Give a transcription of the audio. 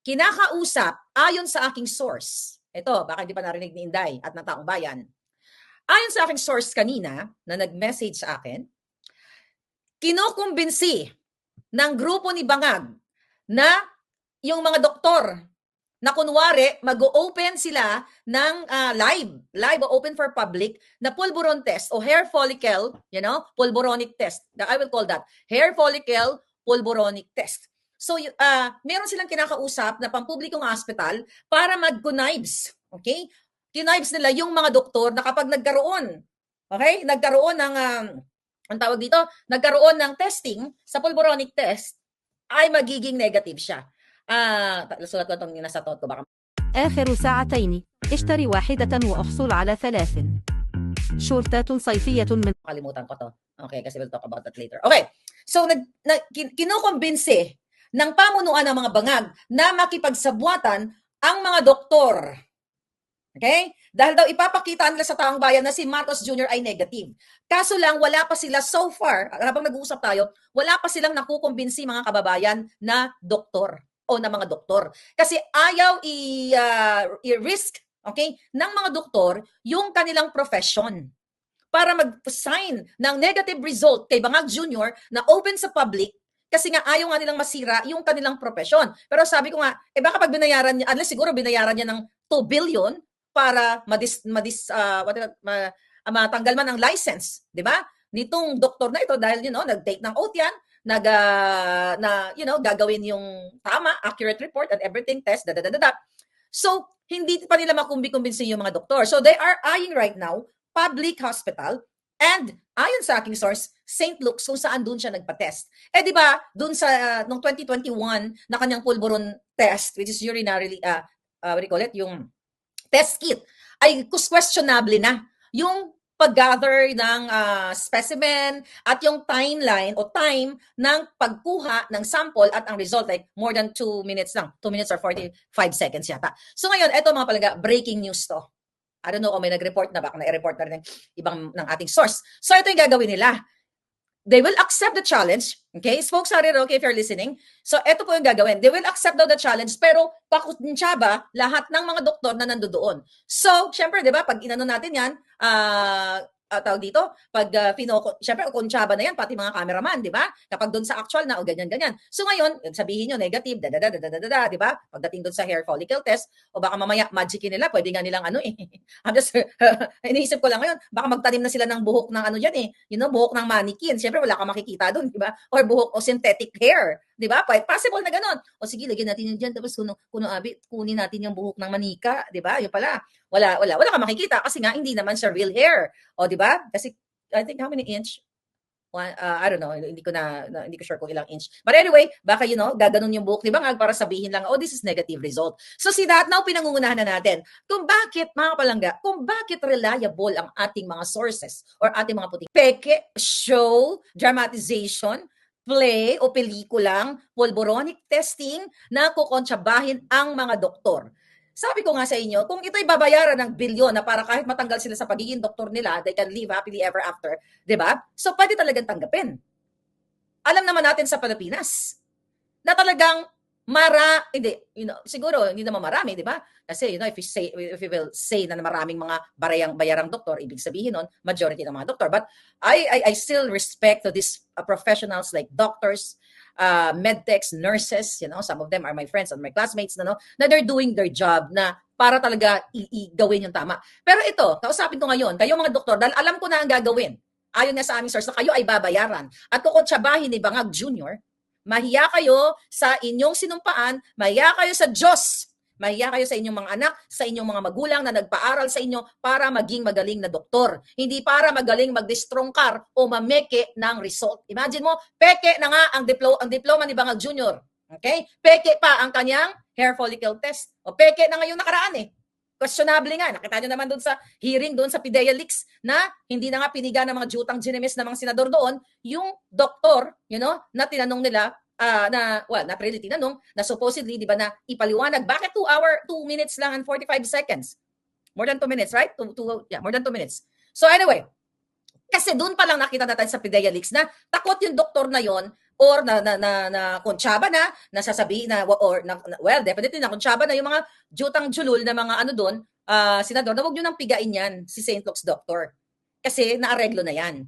kinakausap ayon sa aking source. Ito, baka hindi pa narinig ni Inday at ng taong bayan. Ayon sa aking source kanina na nag-message sa akin, kinukumbinsi ng grupo ni Bangag na yung mga doktor na kunwari mag-open sila ng live o open for public na pulburon test o hair follicle, pulboronic test. I will call that hair follicle pulboronic test. So, meron silang kinakausap na pampublikong hospital para mag-connives. Okay? Connives nila yung mga doktor na kapag nagkaroon ng, ang tawag dito, nagkaroon ng testing sa pulboronic test, ay magiging negative siya. sulat ko itong nasa thought ko baka. آخر ساعتين اشتري واحدة وأحصل على 3 شورتات صيفية من Kalimutan ko to. Okay, kasi we'll talk about that later. Okay, so kinukumbinsi ng pamunuan ng mga bangag na makipagsabwatan ang mga doktor. Okay? Dahil daw ipapakita nila sa taong bayan na si Marcos Jr. ay negative. Kaso lang, wala pa sila so far, habang nag-uusap tayo, wala pa silang nakukumbinsi mga kababayan na doktor o na mga doktor. Kasi ayaw i-risk, okay, ng mga doktor yung kanilang profession para mag-sign ng negative result kay Bangag Jr. na open sa public kasi nga ayaw nga nilang masira yung kanilang profession. Pero sabi ko nga, baka pag binayaran niya, unless siguro binayaran niya ng 2 billion para matanggal man ang license, di ba? Nitong doktor na ito dahil nag-take ng oath yan, gagawin yung tama, accurate report and everything test, So, hindi pa nila makumbi-kumbinsin yung mga doktor. So, they are eyeing right now public hospital and ayon sa aking source, St. Luke's kung saan doon siya nagpa-test. Di ba, doon sa nung 2021 na kanyang pulburon test, which is urinary, what do you call it, yung test kit, ay questionable na yung pag-gather ng specimen at yung timeline o time ng pagkuha ng sample at ang result like more than 2 minutes lang. 2 minutes or 45 seconds yata. So ngayon, eto mga palaga, breaking news to. I don't know kung may nag-report na, baka na-report na rin ng ibang ng ating source. So ito yung gagawin nila. They will accept the challenge. Okay? Folks, sorry, okay, if you're listening. So ito po yung gagawin. They will accept daw the challenge, pero pakuntsaba lahat ng mga doktor na nandoon. So, syempre, di ba, pag inano natin yan, tawag dito, pag syempre, kuntsaba na yan, pati mga cameraman, di ba? Kapag doon sa actual na, o ganyan. So ngayon, sabihin nyo, negative, di ba? Pagdating doon sa hair follicle test, o baka mamaya, magicin nila, pwede nga nilang I'm just, iniisip ko lang ngayon, baka magtanim na sila ng buhok ng buhok ng mannequin. Syempre, wala kang makikita doon, di ba? Or buhok o synthetic hair, di ba? Possible na ganon. O sige, lagyan natin yun dyan, tapos kunin natin yung buhok ng manika, di ba? Yung pala, wala kang makikita kasi nga hindi naman siya real hair. O di ba? Kasi I think how many inch? I don't know, hindi ko sure kung ilang inch. But anyway, baka gaganon yung buhok ni Bangag para sabihin lang, this is negative result. So see that, now pinangungunahan na natin kung bakit, mga palangga, kung bakit reliable ang ating mga sources or ating mga puting peke, show, dramatization, play o pelikulang pulboronic testing na kukontsabahin ang mga doktor. Sabi ko nga sa inyo, kung ito'y babayaran ng bilyon na para kahit matanggal sila sa pagiging doktor nila, they can live happily ever after, di ba? So, pwede talagang tanggapin. Alam naman natin sa Pilipinas na talagang siguro hindi naman marami, di ba? Kasi, if you will say na maraming mga bayarang doktor, ibig sabihin nun, majority ng mga doktor. But I still respect to these professionals like doctors, medtechs, nurses, some of them are my friends and my classmates, na they're doing their job na para talaga gawin yung tama. Pero ito, kausapin ko ngayon, kayo mga doktor, dahil alam ko na ang gagawin. Ayon nga sa aming source na kayo ay babayaran. At kukuntsabahin ni Bangag Jr., mahiya kayo sa inyong sinumpaan, mahiya kayo sa Diyos, mahiya kayo sa inyong mga anak, sa inyong mga magulang na nagpaaral sa inyo para maging magaling na doktor. Hindi para magaling magdistrongkar o mameke ng result. Imagine mo, peke na nga ang diploma ni Bangag Jr. Okay? Peke pa ang kanyang hair follicle test. O peke na ngayong nakaraan Questionable nga. Nakita nyo naman doon sa hearing, doon sa PIDEA Leaks, na hindi na nga piniga ng mga jutang ginimis ng mga senador doon, yung doktor, na tinanong nila, not really tinanong, na supposedly, di ba, na ipaliwanag, bakit 2 minutes lang and 45 seconds? More than 2 minutes, right? More than 2 minutes. So anyway, kasi doon pa lang nakita natin sa PIDEA Leaks na takot yung doktor na yon or na kontsaba na, nasasabi na, well, definitely na kontsaba na yung mga jutang-julul na mga senador, na wag nyo nang pigain yan si St. Luke's doctor. Kasi naareglo na yan.